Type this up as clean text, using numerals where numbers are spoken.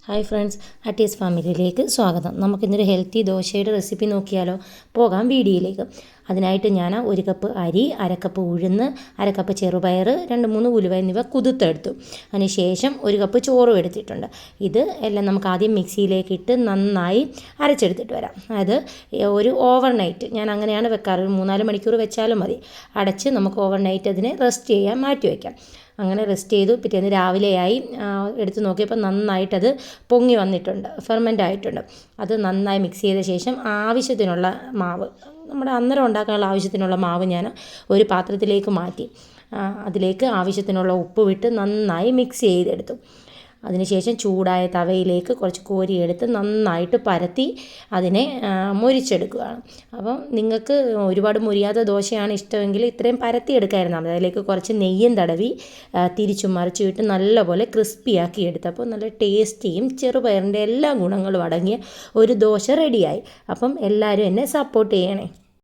Hi friends, അറ്റീസ് ഫാമിലിയിലേക്ക് സ്വാഗതം. നമുക്കിന്നൊരു healthy ദോശയുടെ റെസിപ്പി നോക്കിയാലോ? പോകാം വീഡിയോയിലേക്ക്. അതിനായിട്ട് ഞാൻ 1 കപ്പ് അരി, 1/2 കപ്പ് ഉഴുന്ന്, 1/2 കപ്പ് ചെറുപയർ, 2-3 ഉലുവ എന്നിവ കുതിർത്തെടുത്തു. അതിനുശേഷം 1 കപ്പ് ചോറും എടുത്തിട്ടുണ്ട്. ഇത് എല്ലാം നമുക്ക് ആദ്യം മിക്സിയിലേക്ക് ഇട്ട് നന്നായി അരച്ചെടുത്തിട്ട് വരാം. അത് ഒരു ഓവർനൈറ്റ് ഞാൻ അങ്ങനെയാണ് വെക്കാറ്. 3-4 മണിക്കൂർ വെച്ചാലും മതി. അടച്ച് നമുക്ക് ഓവർനൈറ്റ് അതിനെ റെസ്റ്റ് ചെയ്യാൻ മാറ്റി വയ്ക്കാം. അങ്ങനെ റെസ്റ്റ് ചെയ്തു. പിറ്റേന്ന് രാവിലെയായി എടുത്ത് നോക്കിയപ്പോൾ നന്നായിട്ടത് പൊങ്ങി വന്നിട്ടുണ്ട്, ഫെർമെൻ്റ് ആയിട്ടുണ്ട്. അത് നന്നായി മിക്സ് ചെയ്ത ശേഷം ആവശ്യത്തിനുള്ള മാവ്, നമ്മുടെ അന്നേരം ഉണ്ടാക്കാനുള്ള ആവശ്യത്തിനുള്ള മാവ് ഞാൻ ഒരു പാത്രത്തിലേക്ക് മാറ്റി. അതിലേക്ക് ആവശ്യത്തിനുള്ള ഉപ്പ് വിട്ട് നന്നായി മിക്സ് ചെയ്തെടുത്തു. അതിനുശേഷം ചൂടായ തവയിലേക്ക് കുറച്ച് കോരിയെടുത്ത് നന്നായിട്ട് പരത്തി അതിനെ മൊരിച്ചെടുക്കുകയാണ്. അപ്പം നിങ്ങൾക്ക് ഒരുപാട് മൊരിയാത്ത ദോശയാണ് ഇഷ്ടമെങ്കിൽ ഇത്രയും പരത്തി എടുക്കാമായിരുന്നു. അതിലേക്ക് കുറച്ച് നെയ്യും തടവി തിരിച്ചും മറിച്ചും ഇട്ട് നല്ലപോലെ ക്രിസ്പിയാക്കി എടുത്തപ്പോൾ നല്ല ടേസ്റ്റിയും ചെറുപയറിൻ്റെ എല്ലാ ഗുണങ്ങളും അടങ്ങിയ ഒരു ദോശ റെഡിയായി. അപ്പം എല്ലാവരും എന്നെ സപ്പോർട്ട് ചെയ്യണേ.